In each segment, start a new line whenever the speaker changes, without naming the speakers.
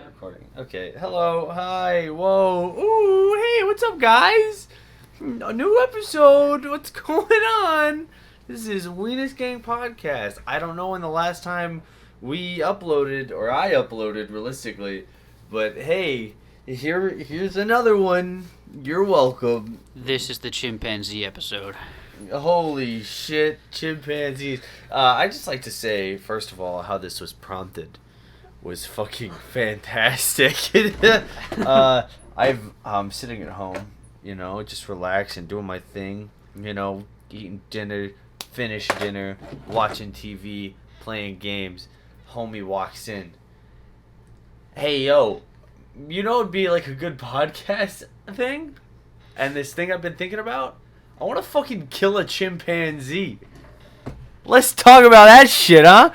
Recording. Okay. Hello. Hi. Whoa. Ooh. Hey. What's up, guys? A new episode. What's going on? This is Weenus Gang Podcast. I don't know when the last time we uploaded, or I uploaded realistically, but hey, here's another one. You're welcome.
This is the chimpanzee episode.
Holy shit, chimpanzees. I just like to say, first of all, how this was prompted was fucking fantastic. I'm sitting at home, just relaxing, doing my thing, eating dinner, finish dinner, watching TV, playing games. Homie walks in. Hey, yo, it'd be like a good podcast thing? And this thing I've been thinking about? I want to fucking kill a chimpanzee. Let's talk about that shit, huh?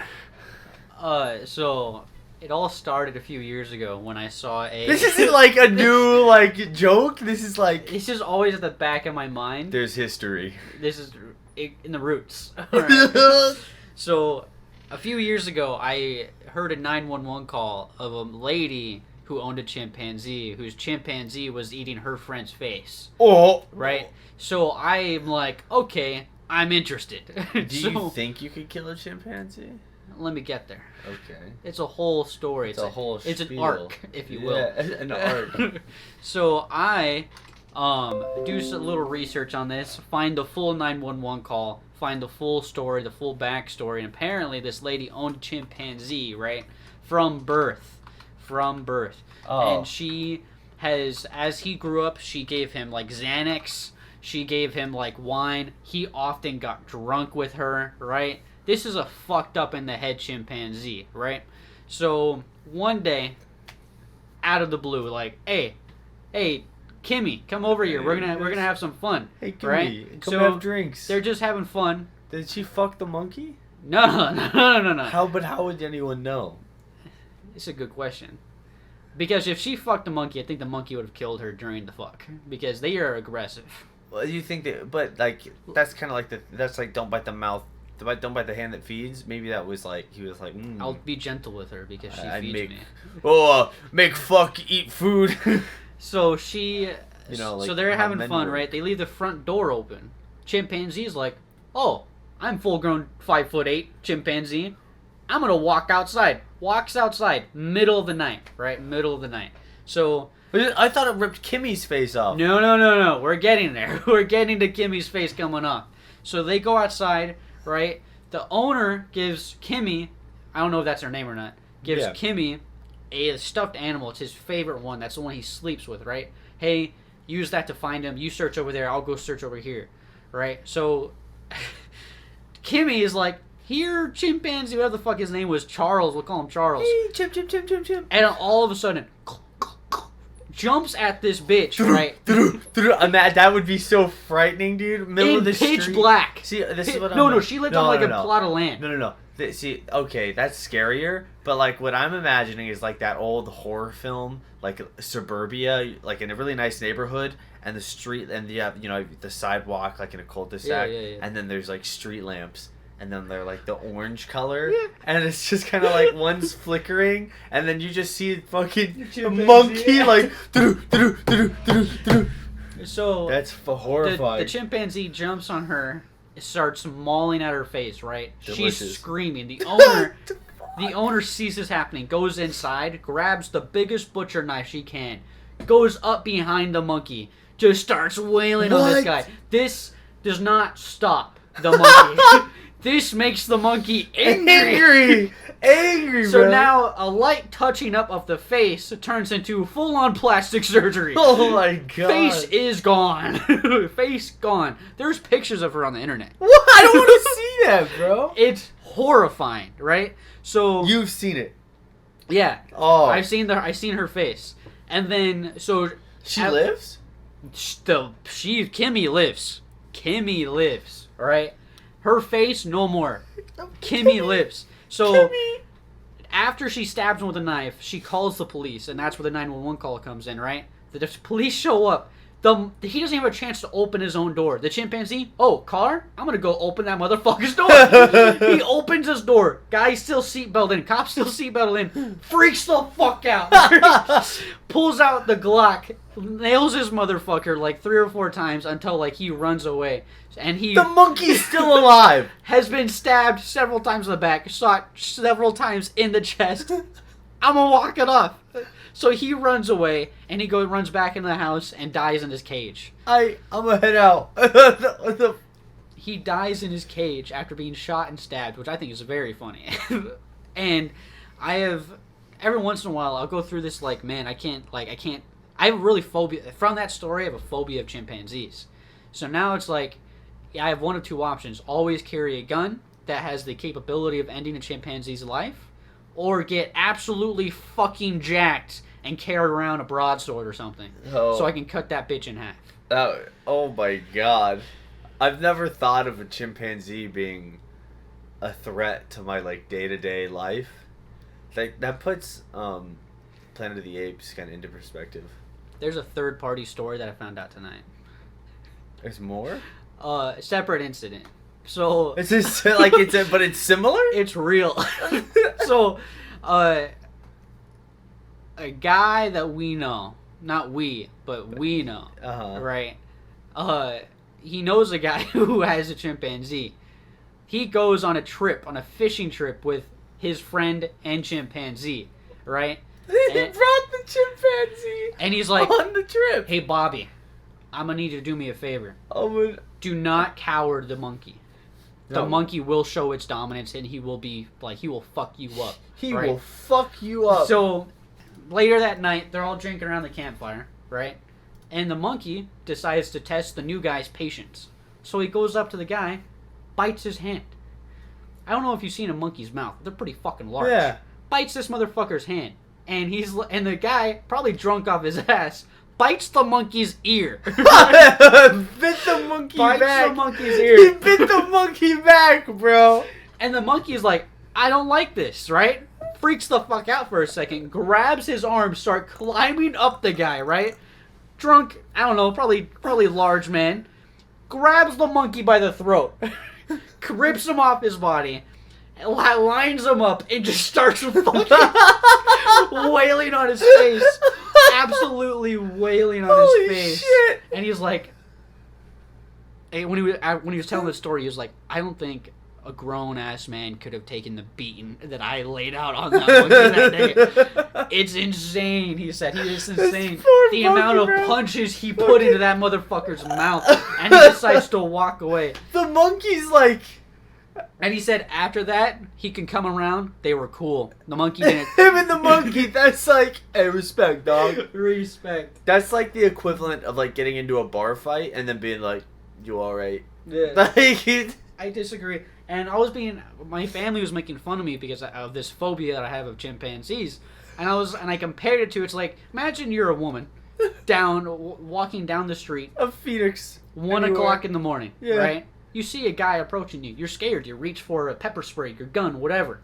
So it all started a few years ago when I saw a.
This isn't like a new joke. This is like.
It's just always at the back of my mind.
There's history.
This is in the roots. Right. So a few years ago, I heard a 911 call of a lady who owned a chimpanzee, whose chimpanzee was eating her friend's face.
Oh.
Right. So I'm like, okay, I'm interested.
Do you think you could kill a chimpanzee?
Let me get there.
Okay.
It's a whole story.
It's a whole
It's
spiel.
an arc, if you will.
Yeah, an arc.
So I do a little research on this, find the full 911 call, find the full story, the full backstory, and apparently this lady owned a chimpanzee, right? From birth.
Oh.
And she has, as he grew up, she gave him like Xanax. She gave him like wine. He often got drunk with her, right? This is a fucked up in the head chimpanzee, right? So one day, out of the blue, like, hey, Kimmy, come over here. We're gonna have some fun.
Hey, Kimmy,
right?
come have drinks.
They're just having fun.
Did she fuck the monkey?
No.
How would anyone know?
It's a good question. Because if she fucked the monkey, I think the monkey would have killed her during the fuck. Because they are aggressive.
Well, you think that, but like that's kind of like that's like don't bite the mouth, don't bite the hand that feeds. Maybe that was like he was like.
I'll be gentle with her because she feeds me.
Make fuck eat food.
So she, so they're having fun,
work.
right? They leave the front door open. Chimpanzee's like, oh, I'm full-grown 5'8" chimpanzee. I'm gonna walk outside. Walks outside, middle of the night, right? Middle of the night. So.
I thought it ripped Kimmy's face off.
No. We're getting there. We're getting to Kimmy's face coming off. So they go outside, right? The owner gives Kimmy, I don't know if that's her name or not, gives Kimmy a stuffed animal. It's his favorite one. That's the one he sleeps with, right? Hey, use that to find him. You search over there. I'll go search over here, right? So Kimmy is like, here, chimpanzee, whatever the fuck his name was, Charles. We'll call him Charles.
Hey, chim.
And all of a sudden, jumps at this bitch, right?
That would be so frightening, dude. Middle of the
pitch
street.
black.
See, this is what
No, she lived on a plot of land.
No. See, okay, that's scarier. But like, what I'm imagining is like that old horror film, like suburbia, like in a really nice neighborhood, and the street, and the sidewalk, like in a cul-de-sac,
yeah.
and then there's like street lamps. And then they're like the orange color, and it's just kind of like one's flickering, and then you just see fucking a monkey like.
So
that's horrifying.
The chimpanzee jumps on her, starts mauling at her face. Right,
Delicious.
She's screaming. The owner sees this happening, goes inside, grabs the biggest butcher knife she can, goes up behind the monkey, just starts wailing on this guy. This does not stop the monkey. This makes the monkey angry.
So
bro. Now a light touching up of the face turns into full-on plastic surgery.
Oh my god.
Face is gone. Face gone. There's pictures of her on the internet.
What? I don't want to see that, bro.
It's horrifying, right? So
you've seen it.
Yeah.
Oh.
I've seen her face. And then
she lives?
Kimmy lives. Kimmy lives, right? Her face, no more. Kimmy lives. So, after she stabs him with a knife, she calls the police, and that's where the 911 call comes in, right? The police show up. He doesn't have a chance to open his own door. The chimpanzee, oh, car? I'm gonna go open that motherfucker's door. He opens his door. Guy's still seatbelted in. Cop's still seatbelted in. Freaks the fuck out. Pulls out the Glock. Nails his motherfucker like 3 or 4 times until like he runs away. And
The monkey's still alive.
has been stabbed several times in the back, shot several times in the chest. I'm gonna walk it off. So he runs away, and he runs back into the house and dies in his cage.
I'm gonna head out.
He dies in his cage after being shot and stabbed, which I think is very funny. And I have, every once in a while, I'll go through this like, man, I have a really phobia, from that story, I have a phobia of chimpanzees. So now it's like, I have one of 2 options. Always carry a gun that has the capability of ending a chimpanzee's life, or get absolutely fucking jacked and carry around a broadsword or something.
Oh.
So I can cut that bitch in half.
Oh my god. I've never thought of a chimpanzee being a threat to my like day-to-day life. Like that puts Planet of the Apes kind of into perspective.
There's a third-party story that I found out tonight.
There's more?
Separate incident. So
It's just like but it's similar?
it's real. So, a guy that we know, not we, but we know, right? He knows a guy who has a chimpanzee. He goes on a fishing trip with his friend and chimpanzee, right?
He brought the chimpanzee
And he's like,
on the trip.
hey, Bobby, I'm going to need you to do me a favor. Do not cower the monkey. The monkey will show its dominance, and he will fuck you up.
He
right?
will fuck you up.
So, later that night, they're all drinking around the campfire, right? And the monkey decides to test the new guy's patience. So he goes up to the guy, bites his hand. I don't know if you've seen a monkey's mouth. They're pretty fucking large.
Yeah.
Bites this motherfucker's hand. And the guy, probably drunk off his ass, bites the monkey's ear.
Bit the monkey
Bites
back.
the monkey's
He
ear.
bit the monkey back, bro.
And the monkey's like, I don't like this, right? Freaks the fuck out for a second, grabs his arm, start climbing up the guy, right? Drunk, I don't know, probably large man, grabs the monkey by the throat, rips him off his body, lines him up, and just starts fucking wailing on his face. Absolutely wailing on
Holy
his face.
shit.
And he's like, hey, when he was telling the story, he was like, I don't think a grown-ass man could have taken the beating that I laid out on that monkey that day. It's insane, he said. It's insane. The amount of punches he put into that motherfucker's mouth. And he decides to walk away.
The monkey's like...
And he said after that, he can come around. They were cool. The monkey didn't...
Him and the monkey, that's like... Hey, respect, dog.
Respect.
That's like the equivalent of like getting into a bar fight and then being like, you alright?
Yeah.
Like...
I disagree. And my family was making fun of me because of this phobia that I have of chimpanzees. And I compared it to, it's like, imagine you're a woman walking down the street,
A phoenix.
1 o'clock in the morning,
Yeah.
right? You see a guy approaching you. You're scared. You reach for a pepper spray, your gun, whatever.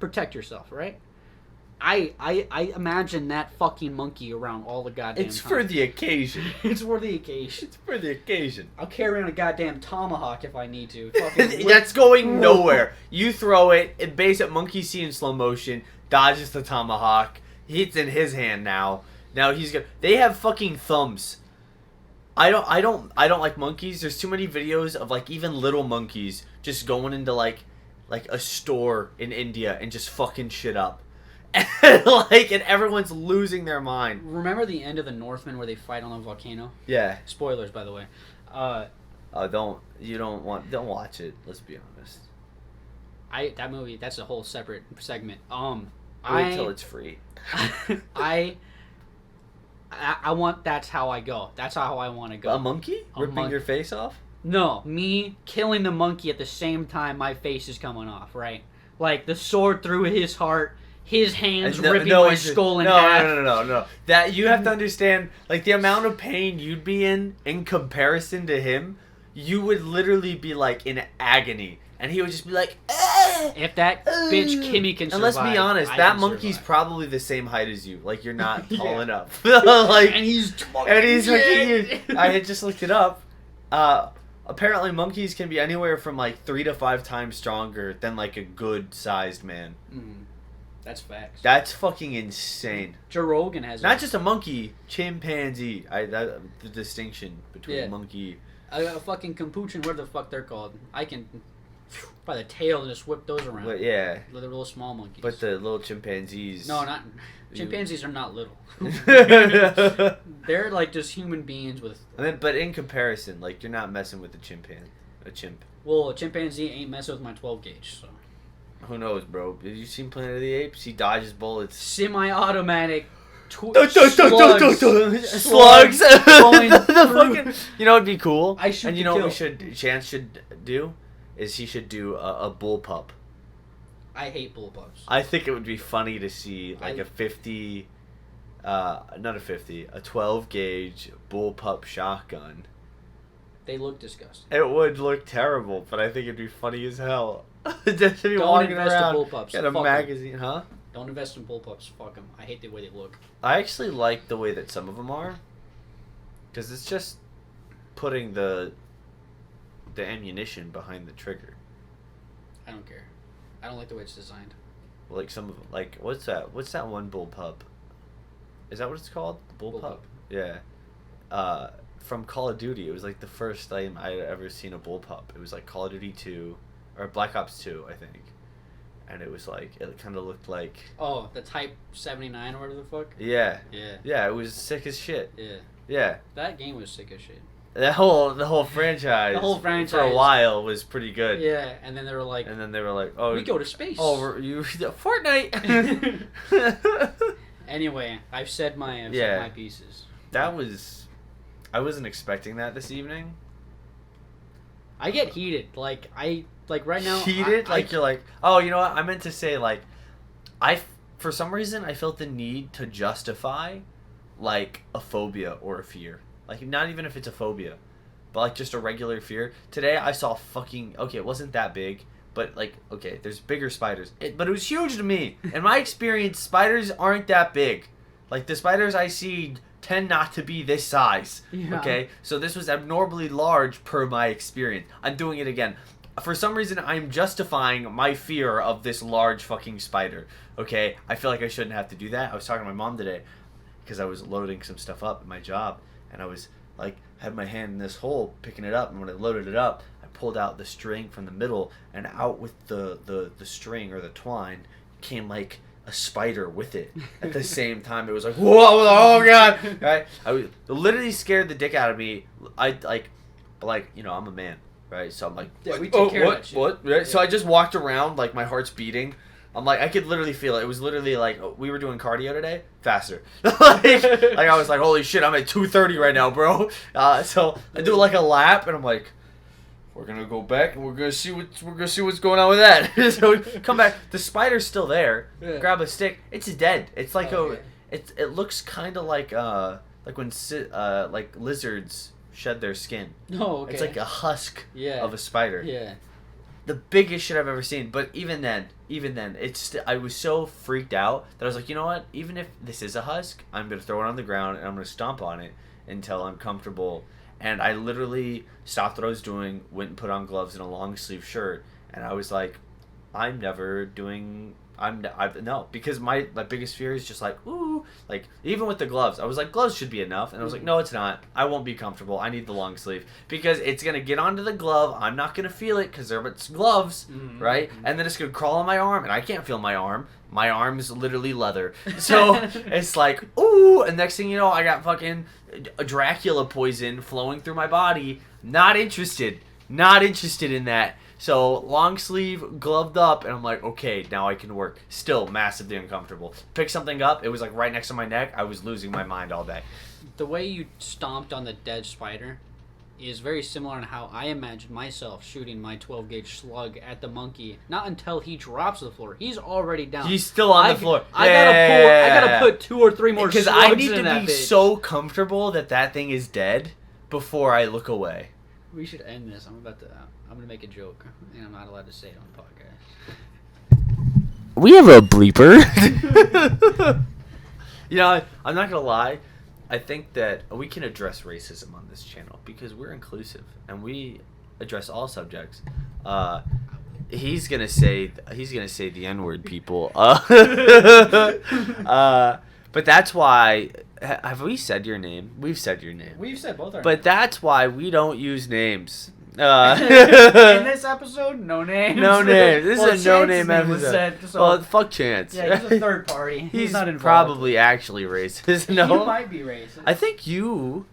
Protect yourself, right? I imagine that fucking monkey around all the goddamn
It's
time.
for the occasion.
It's for the occasion.
It's for the occasion.
I'll carry on a goddamn tomahawk if I need to. Fucking
That's going nowhere. You throw it base at monkey see in slow motion, dodges the tomahawk. It's in his hand now. Now he's gonna. They have fucking thumbs. I don't like monkeys. There's too many videos of like even little monkeys just going into like a store in India and just fucking shit up. And everyone's losing their mind.
Remember the end of The Northman where they fight on a volcano?
Yeah.
Spoilers, by the way.
Don't watch it. Let's be honest.
That movie, that's a whole separate segment.
Wait till it's free.
I want. That's how I go. That's how I want to go.
A monkey ripping your face off?
No, me killing the monkey at the same time my face is coming off. Right, like the sword through his heart. His hands ripping my skull in half.
No. That you have to understand, like the amount of pain you'd be in comparison to him, you would literally be like in agony, and he would just be like,
If that bitch Kimmy can survive,
and let's be honest,
I
that
can
monkey's
survive.
probably the same height as you. Like, you're not tall
Yeah.
enough. Like,
And he's
fucking huge. I had just looked it up. Apparently, monkeys can be anywhere from like 3 to 5 times stronger than like a good-sized man.
That's facts.
That's fucking insane.
Joe Rogan has
Not just a monkey, chimpanzee. The distinction between monkey.
a fucking capuchin, whatever the fuck they're called. I can by the tail just whip those around.
But yeah.
The little small monkeys.
But the little chimpanzees.
No, not chimpanzees are not little.
and
They're like just human beings with.
then, but in comparison, like, you're not messing with a chimp.
Well, a chimpanzee ain't messing with my 12 gauge. So
Who knows, bro? Have you seen Planet of the Apes? He dodges bullets.
semi-automatic.
Slugs.
Slugs going through.
You know what'd be cool?
I shoot
And you
to
know
kill.
what Chance should do? Is he should do a bull pup.
I hate bullpups.
I think it would be funny to see like
I-
a 50, not a 50, a 12 gauge bullpup shotgun.
They look disgusting.
It would look terrible, but I think it'd be funny as hell. Just to be
Don't
walking
invest in
around,
bullpups.
got a
Fuck 'em.
magazine, huh?
Don't invest in bullpups. Fuck them. I hate the way they look.
I actually like the way that some of them are, because it's just putting the ammunition behind the trigger.
I don't care. I don't like the way it's designed.
Like some of like what's that? What's that one bullpup? Is that what it's called? The bullpup?
Bullpup.
Yeah. From Call of Duty, it was like the first time I had ever seen a bullpup. It was like Call of Duty 2 or Black Ops 2, I think. And it was like it kind of looked like
Oh, the Type 79 or whatever the fuck?
yeah.
Yeah.
Yeah, it was sick as shit.
Yeah.
Yeah.
That game was sick as shit.
The whole franchise.
The whole
for a
franchise.
while was pretty good.
Yeah, and then they were like,
And then they were like, "Oh,
we go to space.
oh, you Fortnite."
Anyway, I've said my pieces.
That was. I wasn't expecting that this evening.
I get heated. Like right now.
Heated?
I,
You're like, oh, you know what? I meant to say, like, for some reason, I felt the need to justify, like, a phobia or a fear. Like, not even if it's a phobia, but, like, just a regular fear. Today, I saw okay, it wasn't that big, but, like, okay, there's bigger spiders. But it was huge to me. In my experience, spiders aren't that big. Like, the spiders I see tend not to be this size.
Yeah.
Okay? So this was abnormally large per my experience. I'm doing it again. For some reason, I'm justifying my fear of this large fucking spider. Okay? I feel like I shouldn't have to do that. I was talking to my mom today because I was loading some stuff up at my job, and I was, like, had my hand in this hole picking it up, and when I loaded it up, I pulled out the string from the middle, and out with the string or the twine came, like, a spider with it at the same time. It was like, whoa, oh god, right? It literally scared the dick out of me. You know, I'm a man, right? So I'm like,
Yeah, we take care of that shit.
What? Right?
Yeah.
So I just walked around, like, my heart's beating. I'm like, I could literally feel it. It was literally like, we were doing cardio today, faster. like I was like, holy shit, I'm at 2:30 right now, bro. So I do like a lap, and I'm like, we're gonna go back and we're gonna see what's going on with that. So we come back. The spider's still there.
Yeah.
Grab a stick. It's dead. It's like
Okay.
it looks kind of like when like lizards shed their skin.
No, okay.
It's like a husk
Yeah.
of a spider.
Yeah.
The biggest shit I've ever seen. But even then, I was so freaked out that I was like, you know what? Even if this is a husk, I'm gonna throw it on the ground and I'm gonna stomp on it until I'm comfortable. And I literally stopped what I was doing, went and put on gloves and a long sleeve shirt, and I was like, I'm never doing. No, because my biggest fear is just like, ooh, like, even with the gloves, I was like, gloves should be enough, and I was like, no, it's not. I won't be comfortable. I need the long sleeve because it's gonna get onto the glove. I'm not gonna feel it because it's gloves, right? And then it's gonna crawl on my arm, and I can't feel my arm. My arm is literally leather, so it's like, ooh, and next thing you know, I got fucking Dracula poison flowing through my body. Not interested in that. So long sleeve, gloved up, and I'm like, okay, now I can work. Still massively uncomfortable. Pick something up, it was like right next to my neck. I was losing my mind all day.
The way you stomped on the dead spider is very similar to how I imagine myself shooting my 12 gauge slug at the monkey. Not until he drops to the floor. He's already down.
He's still on the floor.
I gotta put 2 or 3 more slugs
because I need
in
to
that
be
bitch.
so comfortable that thing is dead before I look away.
We should end this. I'm about to I'm gonna make a joke, and I'm not allowed to say it on the podcast.
We have a bleeper. You know, I'm not gonna lie. I think that we can address racism on this channel because we're inclusive and we address all subjects. He's gonna say the N-word, people. But that's why. Have we said your name? We've said your name.
We've said both our
But
names.
that's why we don't use names.
In this episode, no names.
No names. This is a
Chance's
no-name
name was
episode.
said, so-
Well, fuck Chance.
Yeah, he's a third party.
He's
not involved.
probably actually racist. No,
You might be racist.
I think you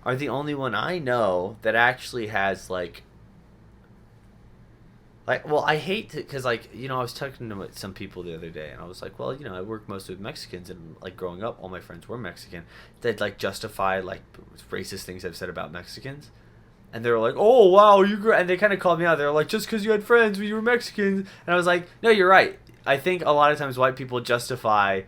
are the only one I know that actually has like. Well, I hate to, because, like, you know, I was talking to some people the other day, and I was like, well, you know, I work mostly with Mexicans, and, like, growing up, all my friends were Mexican. They'd, like, justify, like, racist things I've said about Mexicans. And they were like, oh, wow, and they kind of called me out. They were like, just because you had friends when you were Mexicans. And I was like, no, you're right. I think a lot of times white people justify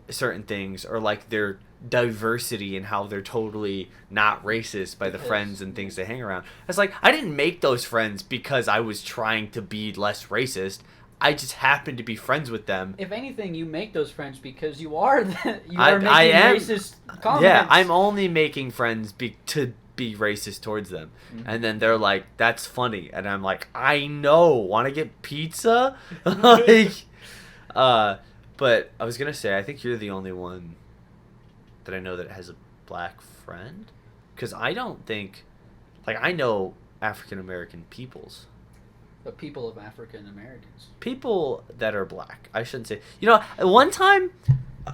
certain things, or, like, their diversity and how they're totally not racist by the friends and things they hang around. It's like, I didn't make those friends because I was trying to be less racist. I just happened to be friends with them.
If anything, you make those friends because you are making
am.
racist comments.
Yeah, I'm only making friends to be racist towards them.
Mhm.
And then they're like, that's funny. And I'm like, I know. Want to get pizza? Like, but I was going to say, I think you're the only one that I know that has a black friend, because I don't think, like, I know African American peoples,
But people of African Americans.
people that are black. I shouldn't say. You know, one time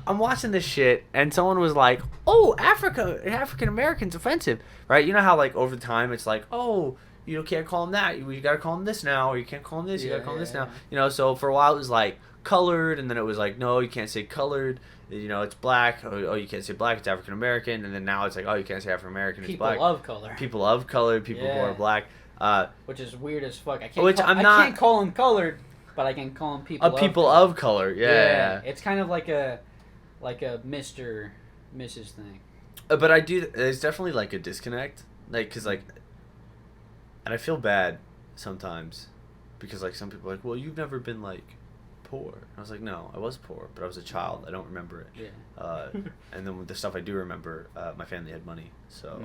I'm watching this shit and someone was like, "Oh, African Americans offensive," right? You know how like over time it's like, "Oh, you can't call them that. You got to call them this now, or you can't call them this. You got to call them this now." You know, so for a while it was like colored, and then it was like, no, you can't say colored. You know, it's black. Oh, you can't say black. It's African American. And then now it's like, oh, you can't say African American. It's
People
black.
of color.
People of color. People who are
Yeah.
black.
Which is weird as fuck. I
Which
can't.
I'm
I
not-
can't call them colored, but I can call them people.
People
color.
of color. Yeah.
It's kind of like a Mr. Mrs. thing.
But I do. There's definitely like a disconnect, like, cause like, and I feel bad sometimes, because like some people are like, well, you've never been like poor. And I was like, no, I was poor, but I was a child. I don't remember it.
Yeah.
And then with the stuff I do remember, my family had money, so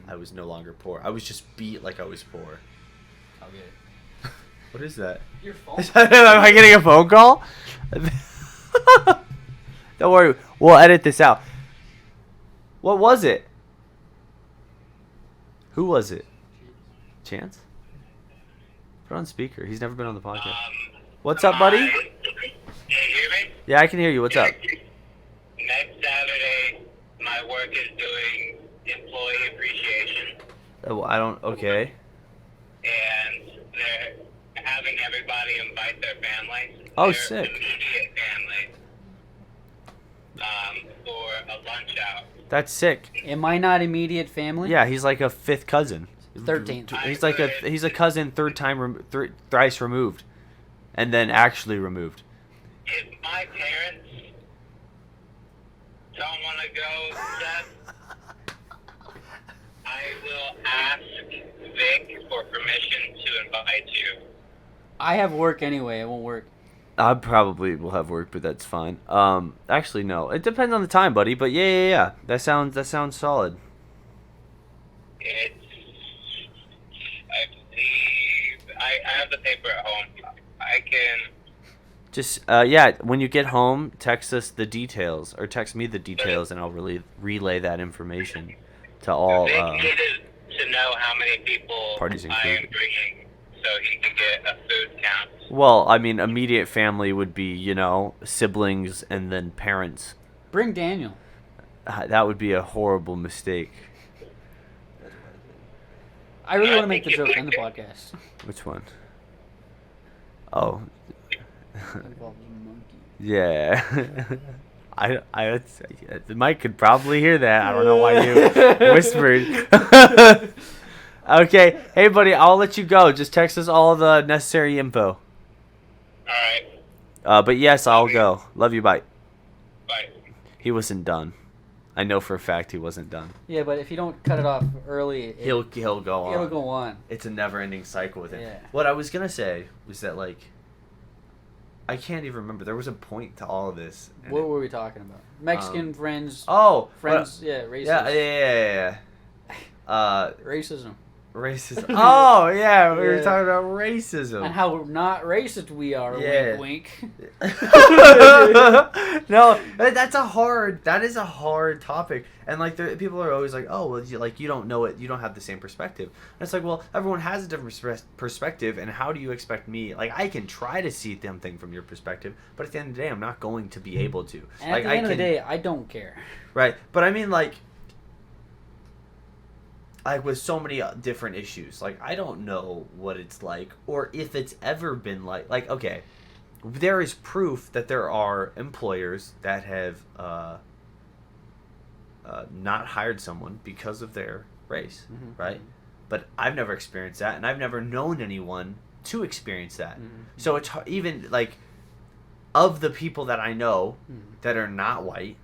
I was no longer poor. I was just beat like I was poor.
I'll get it.
What is that?
Your phone.
Am I getting a phone call? Don't worry, we'll edit this out. What was it? Who was it? Chance? Put on speaker. He's never been on the podcast. What's up, buddy?
Can you hear me?
Yeah, I can hear you. What's up?
Next Saturday, my work is doing employee appreciation,
Oh, I don't. Okay.
and they're having everybody invite their families.
Oh,
their
sick.
Immediate families. For a lunch out.
That's sick.
Am I not immediate family?
Yeah, he's like a fifth cousin.
13th.
He's a cousin thrice removed, and then actually removed.
If my parents don't want to go, Seth, I will ask Vic for permission to invite you.
I have work anyway. It won't work.
I probably will have work, but that's fine. Actually, no. It depends on the time, buddy. But yeah. That sounds solid.
It's, I believe, I have the paper at home. I can,
Just yeah. When you get home, text us the details, or text me the details, and I'll relay that information to all.
Vic needed to know how many people
Parties
I am
included.
bringing so he can get a food count.
Well, I mean, immediate family would be, siblings and then parents.
Bring Daniel.
That would be a horrible mistake.
I really want to make the joke in the podcast.
Which one? Oh,
It involves a monkey.
yeah. The mic could probably hear that. I don't know why you whispered. Okay, hey buddy, I'll let you go. Just text us all the necessary info.
Alright,
But yes, I'll go. Love you, bye.
bye.
He wasn't done. I know for a fact he wasn't done.
Yeah, but if you don't cut it off early,
He'll go on.
it'll go on.
It's a never-ending cycle with him.
Yeah.
What I was gonna say was that like, I can't even remember. There was a point to all of this. and
What
it-
were we talking about? Mexican friends,
Oh,
friends, yeah, racism.
yeah.
Racism.
Racism. Oh yeah, we were
Yeah.
talking about racism.
And how not racist we are,
Yeah.
wink, wink.
No, that is a hard topic, and like people are always like, oh well, you don't know it, you don't have the same perspective. And it's like, well, everyone has a different perspective, and how do you expect me? Like, I can try to see something from your perspective, but at the end of the day, I'm not going to be able to.
And
Like,
at the end of the day, I don't care.
right? But I mean, like with so many different issues, like I don't know what it's like, or if it's ever been like. Like, okay, there is proof that there are employers that have not hired someone because of their race,
Mhm.
right? But I've never experienced that, and I've never known anyone to experience that.
Mhm.
So it's even like, of the people that I know
Mhm.
that are not white,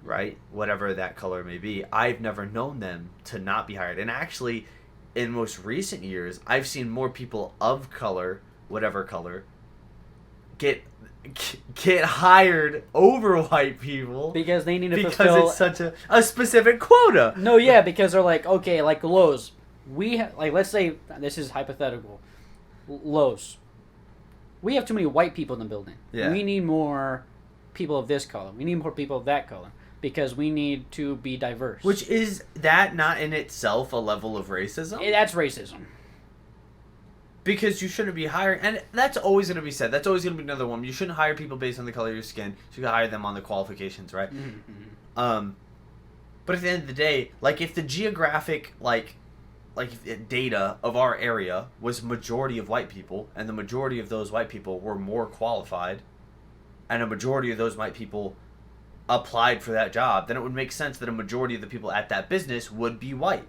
right, whatever that color may be, I've never known them to not be hired. And actually, in most recent years, I've seen more people of color, whatever color, get hired over white people
Because they need to
because
fulfill.
it's such a specific quota.
No, yeah, because they're like, okay, like Lowe's. Like, let's say, this is hypothetical. Lowe's. We have too many white people in the building.
Yeah.
We need more people of this color. We need more people of that color. Because we need to be diverse.
Which is that not in itself a level of racism?
That's racism.
Because you shouldn't be hiring, and that's always going to be said. That's always going to be another one. You shouldn't hire people based on the color of your skin. You should hire them on the qualifications, right?
Mm-hmm.
But at the end of the day, like, if the geographic like data of our area was majority of white people, and the majority of those white people were more qualified, and a majority of those white people applied for that job, then it would make sense that a majority of the people at that business would be white,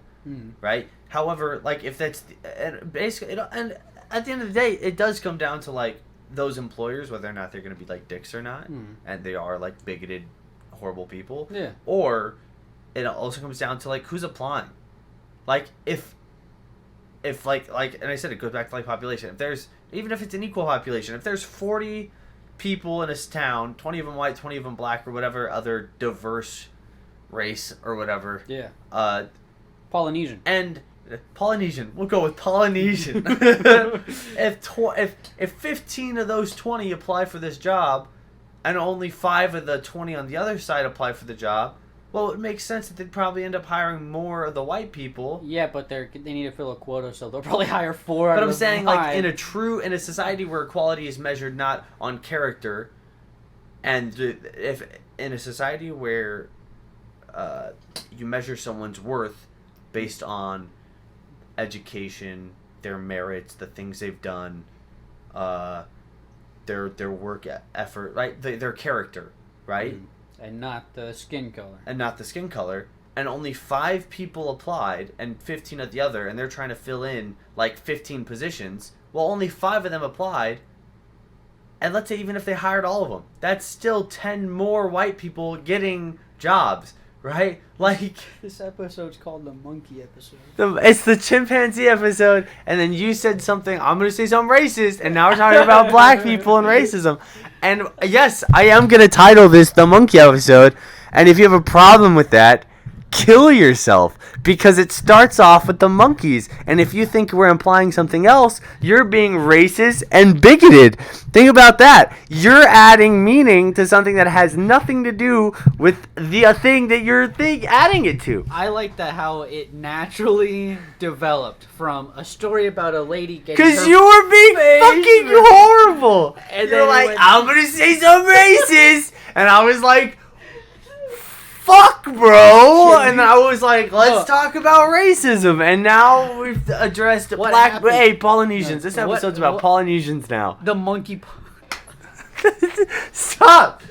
right? However, like, if that's and basically, and at the end of the day, it does come down to like those employers, whether or not they're going to be like dicks or not, and they are like bigoted, horrible people,
Yeah.
or it also comes down to like who's applying. Like, if like and I said, it goes back to like population. If there's, even if it's an equal population, if there's 40 people in a town, 20 of them white, 20 of them black, or whatever other diverse race or whatever.
Yeah.
Polynesian. We'll go with Polynesian. if 15 of those 20 apply for this job, and only 5 of the 20 on the other side apply for the job, well, it makes sense that they'd probably end up hiring more of the white people.
Yeah, but they need to fill a quota, so they'll probably hire 4 out
But
of
I'm
the
saying,
5.
like, in a society where equality is measured not on character, and if in a society where you measure someone's worth based on education, their merits, the things they've done, their work effort, right, their character, right,
and not the skin color.
And only 5 people applied and 15 at the other, and they're trying to fill in like 15 positions. Well, only 5 of them applied, and let's say even if they hired all of them, that's still 10 more white people getting jobs, right? Like,
This episode's called the monkey episode.
it's the chimpanzee episode, and then you said something, I'm going to say something racist, and now we're talking about black people and racism. And yes, I am going to title this the monkey episode, and if you have a problem with that, kill yourself, because it starts off with the monkeys, and if you think we're implying something else, you're being racist and bigoted. Think about that. You're adding meaning to something that has nothing to do with the thing that you're adding it to.
I like that how it naturally developed from a story about a lady getting
Because
her
you were being fucking horrible.
And
You're
then
like,
when-
I'm going to say something racist. And I was like, fuck, bro. And I was like, let's talk about racism. And now we've addressed
What
black.
happened?
Hey, Polynesians. This
What-
episode's about
what-
Polynesians now.
the monkey.
Stop.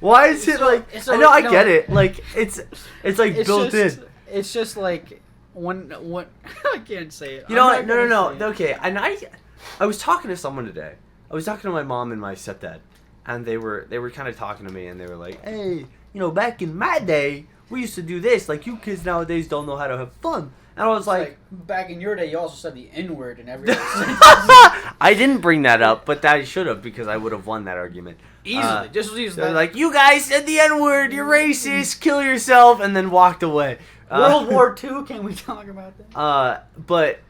Why is it like?
so,
I know, I
no.
get it. Like, it's like
It's
built
just,
in.
It's just like when I can't say it.
You know
I'm
what?
not
No.
gonna say it.
Okay, and I was talking to someone today. I was talking to my mom and my stepdad,
and they were kind of talking to me, and they were like, hey, back in my day, we used to do this. Like, you kids nowadays don't know how to have fun. And I was like,
back in your day, you also said the N-word in every sentence.
I didn't bring that up, but I should have, because I would have won that argument.
Easily. Just use
They're
that.
like, you guys said the N-word, you're racist, kill yourself, and then walked away.
World War II, can we talk about that?
But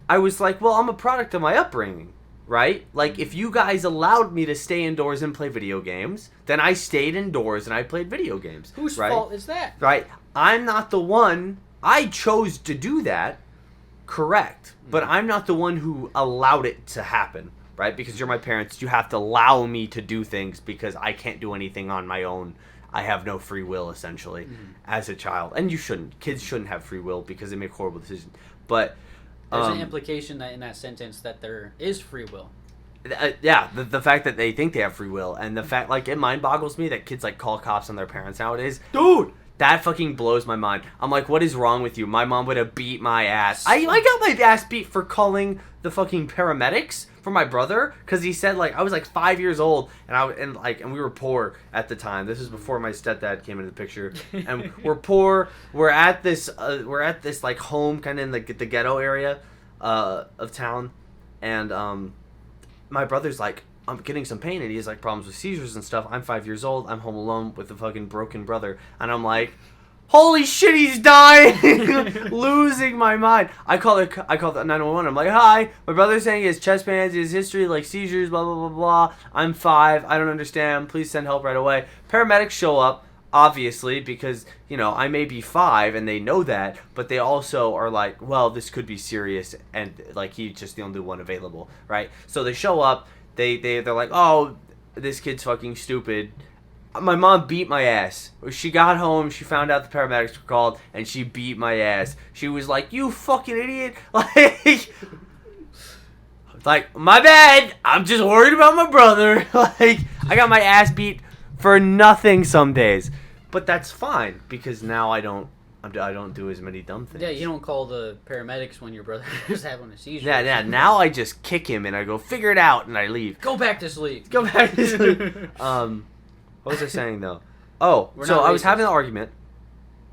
I was like, well, I'm a product of my upbringing, right? Like, if you guys allowed me to stay indoors and play video games, then I stayed indoors and I played video games.
Whose
right?
fault is that?
Right? I'm not the one. I chose to do that, correct. But I'm not the one who allowed it to happen, right? Because you're my parents. You have to allow me to do things because I can't do anything on my own. I have no free will, essentially, as a child. And you shouldn't. Kids shouldn't have free will because they make horrible decisions. But
there's an implication that in that sentence that there is free will.
Yeah, the fact that they think they have free will, and the fact, like, it mind boggles me that kids, like, call cops on their parents nowadays. Dude! That fucking blows my mind. I'm like, what is wrong with you? My mom would have beat my ass. I got my ass beat for calling the fucking paramedics for my brother, because he said, like, I was like 5 years old, and we were poor at the time. This was before my stepdad came into the picture, and we're poor. We're at this like home, kind of in the ghetto area of town, and my brother's like, I'm getting some pain, and he has like problems with seizures and stuff. I'm 5 years old. I'm home alone with a fucking broken brother, and I'm like, holy shit, he's dying, losing my mind. I call the 911. I'm like, hi, my brother's saying he has chest pains, he has history like seizures, blah blah blah blah. I'm 5. I don't understand. Please send help right away. Paramedics show up, obviously, because I may be 5 and they know that, but they also are like, well, this could be serious, and like he's just the only one available, right? So they show up. They're like, oh, this kid's fucking stupid. My mom beat my ass. She got home, she found out the paramedics were called, and she beat my ass. She was like, you fucking idiot. Like, my bad. I'm just worried about my brother. Like, I got my ass beat for nothing some days. But that's fine, because now I don't do as many dumb things.
Yeah, you don't call the paramedics when your brother is having a seizure.
Yeah. Now I just kick him and I go, figure it out, and I leave.
Go back to sleep.
Go back to sleep. What was I saying though? Oh, so I was having an argument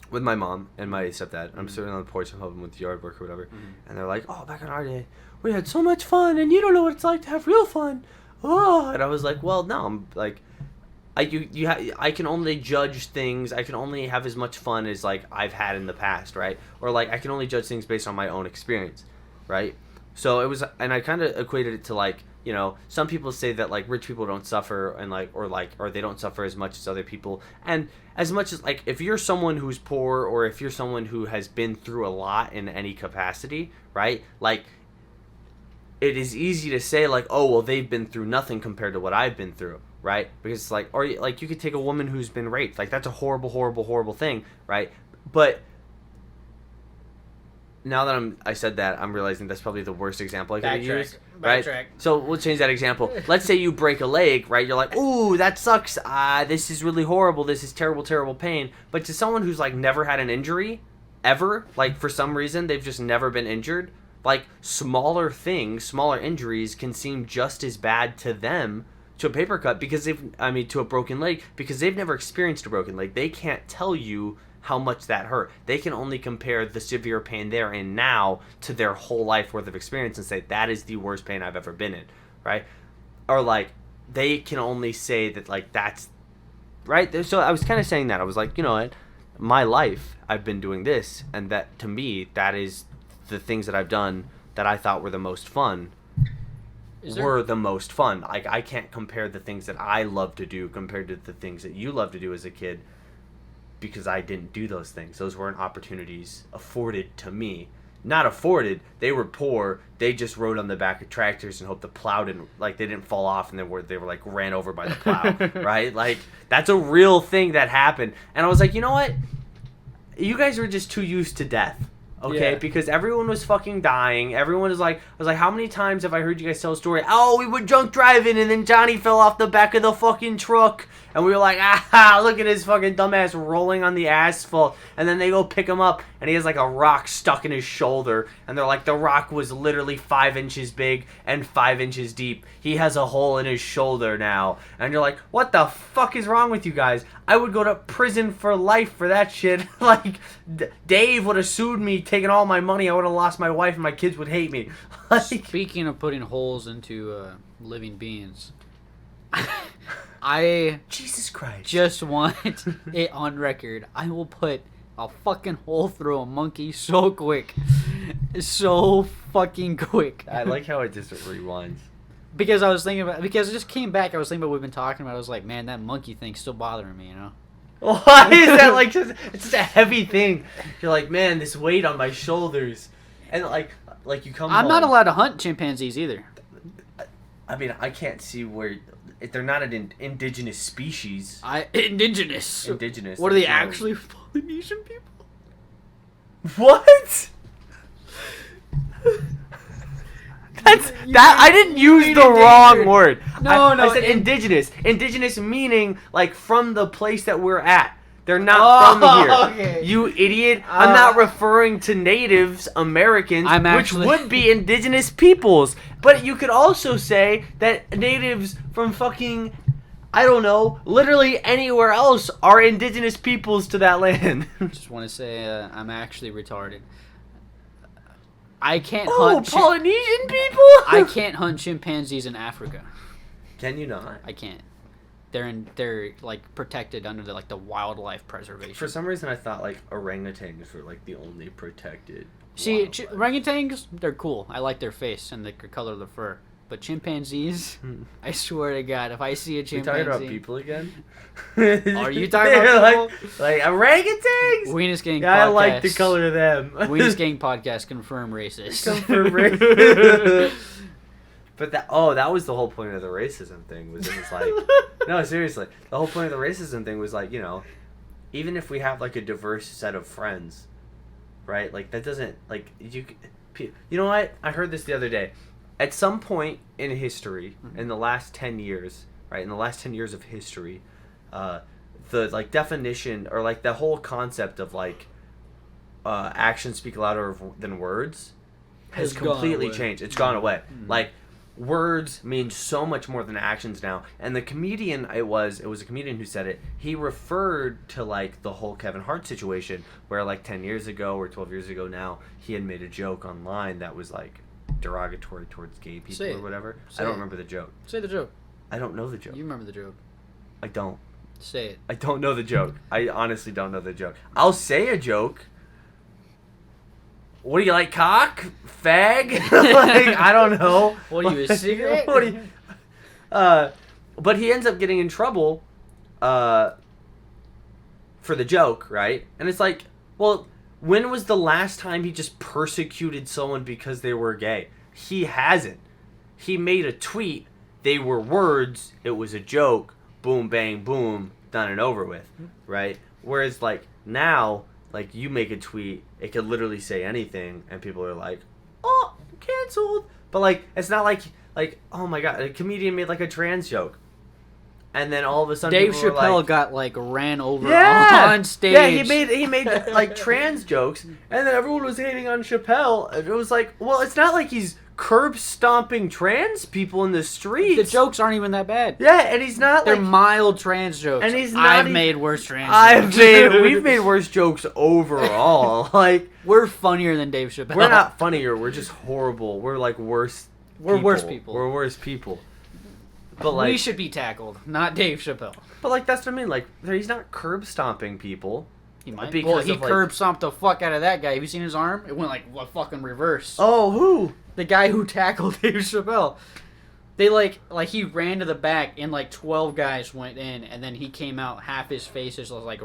with my mom and my stepdad. I'm sitting on the porch, I'm helping with yard work or whatever, and they're like, "Oh, back in our day, we had so much fun, and you don't know what it's like to have real fun." Oh, and I was like, "Well, no, I'm like." I can only judge things. I can only have as much fun as like I've had in the past, right? Or like I can only judge things based on my own experience, right? So it was, and I kind of equated it to like, some people say that like rich people don't suffer and or they don't suffer as much as other people, and as much as like if you're someone who's poor or if you're someone who has been through a lot in any capacity, right? Like, it is easy to say like, oh well, they've been through nothing compared to what I've been through. Right? Because it's like, or like you could take a woman who's been raped. Like, that's a horrible, horrible, horrible thing, right? But now that I said that, I'm realizing that's probably the worst example I could have used. Right?
Backtrack.
So we'll change that example. Let's say you break a leg, right? You're like, ooh, that sucks. This is really horrible. This is terrible, terrible pain. But to someone who's like never had an injury, ever, like for some reason they've just never been injured, like smaller things, smaller injuries can seem just as bad to them, to a paper cut, to a broken leg, because they've never experienced a broken leg. They can't tell you how much that hurt. They can only compare the severe pain they're in now to their whole life worth of experience and say, that is the worst pain I've ever been in, right? Or like, they can only say that like, that's, right? So I was kind of saying that. I was like, what? My life, I've been doing this, and that, to me, that is the things that I've done that I thought were the most fun. Were the most fun. Like, I can't compare the things that I love to do compared to the things that you love to do as a kid, because I didn't do those things. Those weren't opportunities afforded to me. Not afforded. They were poor. They just rode on the back of tractors and hoped the plow didn't, like, they didn't fall off and they were like ran over by the plow, right? Like, that's a real thing that happened. And I was like, you know what? You guys were just too used to death. Okay,
Yeah.
because everyone was fucking dying. Everyone was like, I was like, how many times have I heard you guys tell a story? Oh, we were drunk driving and then Johnny fell off the back of the fucking truck. And we were like, look at his fucking dumbass rolling on the asphalt. And then they go pick him up and he has like a rock stuck in his shoulder. And they're like, the rock was literally 5 inches big and 5 inches deep. He has a hole in his shoulder now. And you're like, what the fuck is wrong with you guys? I would go to prison for life for that shit. Like, Dave would have sued me, taken all my money. I would have lost my wife and my kids would hate me. Like,
Speaking of putting holes into living beings, I
Jesus Christ.
just want it on record. I will put a fucking hole through a monkey so quick. So fucking quick.
I like how it just rewinds.
Because I was thinking about, because it just came back, I was thinking about what we've been talking about. I was like, man, that monkey thing's still bothering me, you know?
Why is that like just, it's just a heavy thing. You're like, man, this weight on my shoulders. And like you come
I'm not
home.
allowed to hunt chimpanzees either.
I mean, I can't see where, if they're not an indigenous species.
Indigenous.
Indigenous.
What are they
there's no-
actually, Polynesian people?
What? That I didn't use
mean
the wrong
endangered.
word.
No,
I said indigenous. Indigenous meaning like from the place that we're at. They're not
Oh,
from here.
okay.
You idiot. I'm not referring to natives, Americans,
I'm actually-
which would be indigenous peoples. But you could also say that natives from fucking, I don't know, literally anywhere else are indigenous peoples to that land.
Just want to say I'm actually retarded. I can't
Oh,
hunt.
Polynesian people?
I can't hunt chimpanzees in Africa.
Can you not?
I can't. They're like protected under the wildlife preservation.
For some reason, I thought like orangutans were like the only protected.
See,
wildlife.
orangutans, they're cool. I like their face and the color of the fur. But chimpanzees, I swear to God, if I see a
We
chimpanzee,
talking about people again?
Are you talking
They're
about
like orangutans?
Weenus Gang
Yeah, I
podcast.
like the color of them.
Weenus Gang podcast confirm racist.
Confirm racist. But that was the whole point of the racism thing. Was it was like no, seriously, the whole point of the racism thing was like, you know, even if we have like a diverse set of friends, right? Like that doesn't like you know what? I heard this the other day. At some point in history, in the last 10 years, right, in the last 10 years of history, the like definition or like the whole concept of like actions speak louder than words has
Has gone
completely
away.
changed. It's gone away. Like words mean so much more than actions now. And the comedian, it was a comedian who said it. He referred to like the whole Kevin Hart situation where like 10 years ago or 12 years ago now, he had made a joke online that was like derogatory towards gay people
Say
or
it.
whatever.
Say
I don't
it.
remember the joke.
Say the joke.
I don't know the joke.
You remember the joke.
I don't.
Say it.
I don't know the joke. I honestly don't know the joke. I'll say a joke. What do you like, cock? Fag? Like, I don't know.
What are you, a cigarette?
What are you... But he ends up getting in trouble for the joke, right? And it's like, well, when was the last time he just persecuted someone because they were gay? He hasn't. He made a tweet. They were words. It was a joke. Boom, bang, boom. Done and over with, right? Whereas, like, now, like, you make a tweet, it could literally say anything, and people are like, oh, canceled. But, like, it's not like, oh my God, a comedian made, like, a trans joke. And then all of a sudden
Dave
people were
Chappelle
like,
got ran over
yeah,
on stage.
Yeah, he made like trans jokes, and then everyone was hating on Chappelle. And it was like, well, it's not like he's curb stomping trans people in the streets.
The jokes aren't even that bad.
Yeah, and he's not
They're
like
mild trans jokes.
And he's not
I've
even-
made worse trans jokes.
we've made worse jokes overall. Like
We're funnier than Dave Chappelle.
we're not funnier. We're just horrible. We're like worse.
We're worse people.
We're worse people. But like,
we should be tackled, not Dave Chappelle.
but like that's what I mean. Like he's not curb stomping people.
He might.
Because
Well, he
of, like-
curb stomped the fuck out of that guy. Have you seen his arm? It went like fucking reverse.
Oh, who?
The guy who tackled Dave Chappelle. They like he ran to the back and like 12 guys went in and then he came out, half his face is like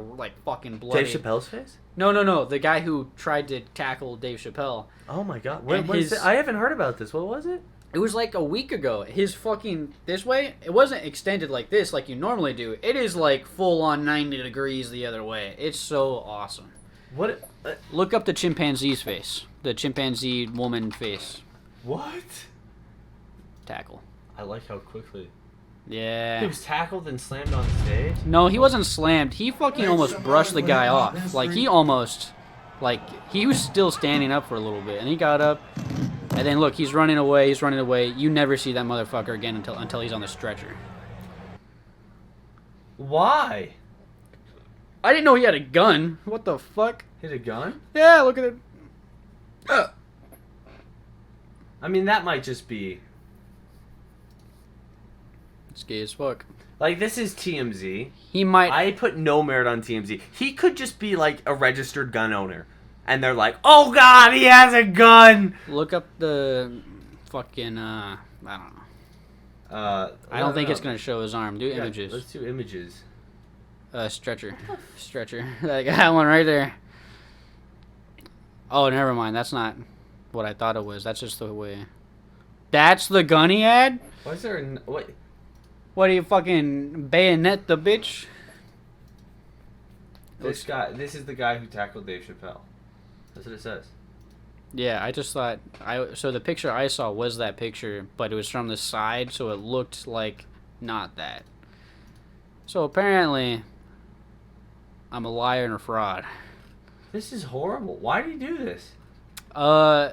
fucking bloody.
Dave Chappelle's face?
No. The guy who tried to tackle Dave Chappelle.
Oh my God!
And
What is
his-
it? I haven't heard about this. What was it?
It was like a week ago. His fucking this way. It wasn't extended like this like you normally do. It is like full on 90 degrees the other way. It's so awesome.
What?
Look up the chimpanzee's face. The chimpanzee woman face.
What?
Tackle.
I like how quickly.
Yeah.
He was tackled and slammed on stage?
No, he wasn't slammed. He fucking almost brushed the guy off. Like, he almost... Like, he was still standing up for a little bit. And he got up. And then, look, he's running away. He's running away. You never see that motherfucker again until he's on the stretcher.
Why?
I didn't know he had a gun. What the fuck?
Hit a gun?
Yeah, look at it.
I mean, that might just be...
It's gay as fuck.
Like, this is TMZ.
He might...
I put no merit on TMZ. He could just be, like, a registered gun owner. And they're like, oh, God, he has a gun!
Look up the fucking, I don't know. I don't think it's going to show his arm. Do images.
Let's do images.
Stretcher. Stretcher. That one right there. Oh, never mind. That's not what I thought it was. That's just the way. That's the gun he had?
Why is there a... What?
What, do you fucking bayonet the bitch?
This guy... This is the guy who tackled Dave Chappelle. That's what it says.
Yeah, I just thought... So the picture I saw was that picture, but it was from the side, so it looked like not that. So apparently, I'm a liar and a fraud.
This is horrible. Why did he do this?
I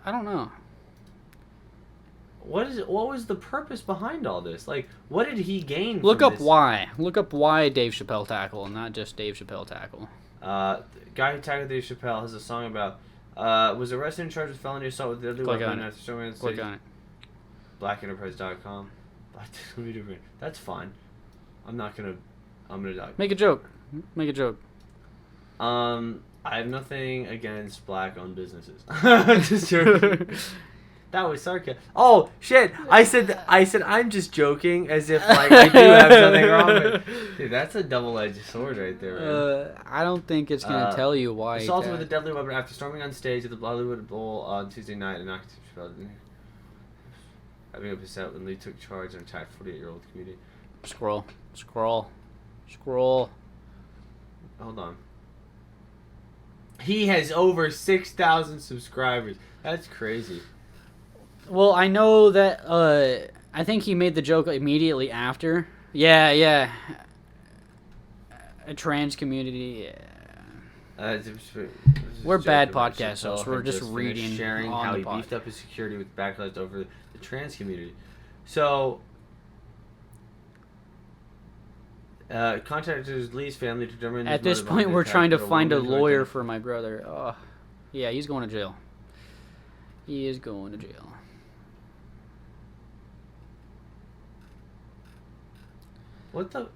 don't know.
What was the purpose behind all this? Like, what did he gain
Look
from
up
this?
why. Look up why Dave Chappelle tackle, not just Dave Chappelle tackle.
The guy who tackled Dave Chappelle has a song about was arrested and charged with felony assault with deadly
Click
weapon
on it.
after storming the
Click
stage.
on it.
Blackenterprise.com. That's fine. I'm gonna die.
Make a joke. Make a joke.
I have nothing against black-owned businesses. Just joking. That was sarcasm. Oh shit! I said I'm just joking, as if like I do have something wrong with. Dude, that's a double-edged sword right there, man.
I don't think it's gonna tell you why.
Assaulted with a deadly weapon after storming on stage at the Bollywood Bowl on Tuesday night and knocked having a set when Lee took charge and attacked 48-year-old comedian.
Scroll.
Hold on. He has over 6,000 subscribers. That's crazy.
Well, I know that. I think he made the joke immediately after. Yeah. A trans community. We're bad podcast hosts. We're just reading
sharing
on
how
the
he
pod.
beefed up his security with backlash over the trans community. So, contacted Lee's family to determine.
At this point, we're trying to find a lawyer for my brother. Oh, yeah, he's going to jail. He is going to jail.
What the?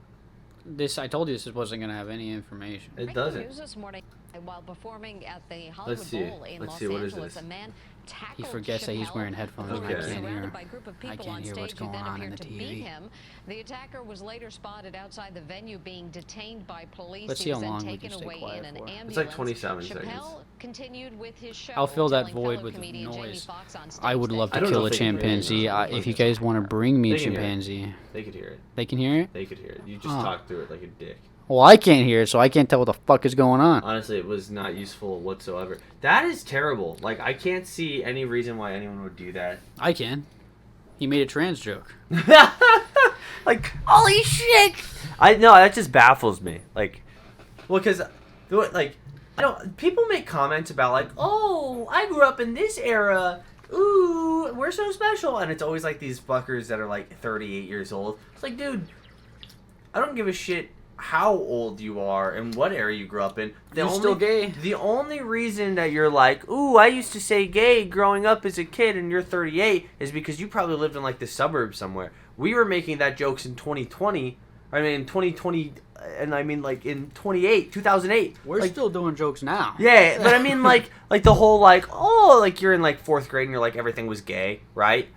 I told you this wasn't going to have any information.
It doesn't.
News this morning, while performing at the Hollywood Bowl in
Let's
Los
see. What is
Angeles,
this?
a man tackled
He forgets that he's
Chappelle,
wearing headphones
who
and I
was
can't
hear.
surrounded by a group of
I
people
can't
on
hear what's
stage who
going
then
on in
appeared
the
to
TV.
beat him. The attacker was later spotted outside the venue being detained by police.
Let's see
He was
how
then
long we
taken
can stay
away
quiet
in an
for.
ambulance.
It's like 27
Chappelle
seconds.
continued with his show,
I'll fill that
telling
void
fellow
with
comedian Jamie
noise.
Foxx on stage
I would love
that
to
I don't
kill
know
a
if they can hear it.
chimpanzee.
I don't
If you
think
guys want to bring me a
They can hear it.
chimpanzee,
They could hear it.
they can hear it?
They could hear it. You just
Huh.
talk through it like a dick.
Well, I can't hear it, so I can't tell what the fuck is going on.
Honestly, it was not useful whatsoever. That is terrible. Like, I can't see any reason why anyone would do that.
I can. He made a trans joke.
Like, holy shit! I know that just baffles me. Like, well, because, like, I don't. People make comments about like, oh, I grew up in this era. Ooh, we're so special, and it's always like these fuckers that are like 38 years old. It's like, dude, I don't give a shit how old you are and what era you grew up in.
You're still gay.
The only reason that you're like, ooh, I used to say gay growing up as a kid and you're 38 is because you probably lived in like the suburbs somewhere. We were making that jokes in 2020. I mean, in 2020, and I mean like in 2008.
We're
like,
still doing jokes now.
yeah, but I mean like the whole like, oh, like you're in like 4th grade and you're like everything was gay, right?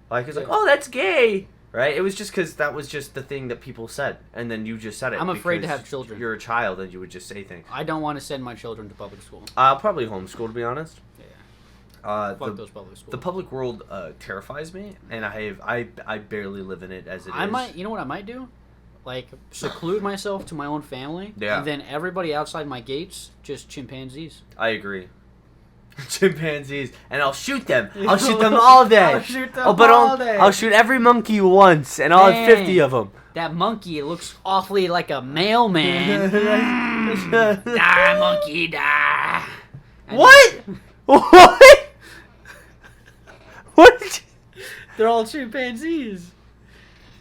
Like it's like, oh, that's gay. Right? It was just because that was just the thing that people said. And then you just said it.
I'm afraid to
because
have children.
You're a child and you would just say things.
I don't want to send my children to public school.
I'll probably homeschool, to be honest.
Yeah. Fuck those public schools.
The public world terrifies me. And I barely live in it as it is.
I might. You know what I might do? like seclude myself to my own family,
Yeah.
and then everybody outside my gates just chimpanzees.
I agree. Chimpanzees, and I'll shoot them. I'll shoot them all day.
I'll shoot them
Oh, but
all day.
I'll shoot every monkey once, and I'll have 50 of them.
That monkey looks awfully like a mailman. Die, monkey, die. And
What? What? What?
They're all chimpanzees.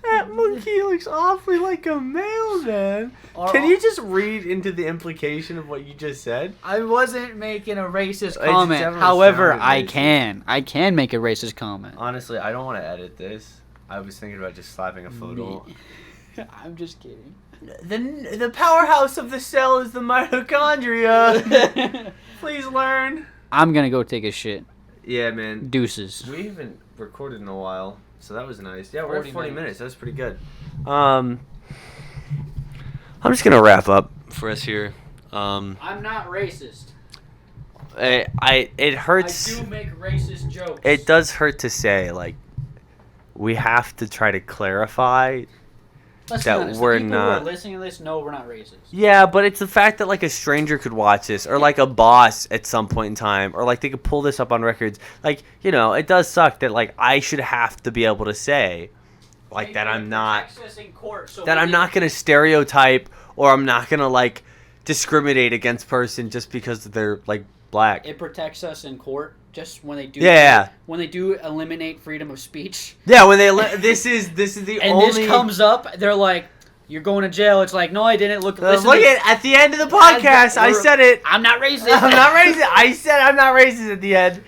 That monkey looks awfully like a mailman. Can you just read into the implication of what you just said?
I wasn't making a racist
It
comment.
definitely
However,
sounded
I
racist.
I can make a racist comment.
Honestly, I don't want to edit this. I was thinking about just slapping a photo.
I'm just kidding.
The powerhouse of the cell is the mitochondria. Please learn.
I'm gonna go take a shit.
Yeah, man.
Deuces.
We haven't recorded in a while, so that was nice. Yeah, we're
40
at 40
minutes.
minutes. That was pretty good.
I'm just gonna wrap up for us here.
I'm not racist.
It hurts.
I do make racist jokes.
It does hurt to say, like, we have to try to clarify.
Let's
that
be honest,
we're
the people who
not-
are listening to this know we're not racist.
Yeah, but it's the fact that, like, a stranger could watch this, or, like, a boss at some point in time, or, like, they could pull this up on records. Like, you know, it does suck that, like, I should have to be able to say, like, that I'm not, that I'm not going to stereotype, or I'm not going to, like, discriminate against person just because they're, like, black.
It protects us in court. Just when they do,
Yeah.
when they do eliminate freedom of speech,
Yeah, when they this is the
and
only
this comes up, they're like, "You're going to jail." It's like, no, I didn't. Look
look
to me.
at the end of the podcast. I said it.
I'm not racist.
I'm not racist. I said I'm not racist at the end.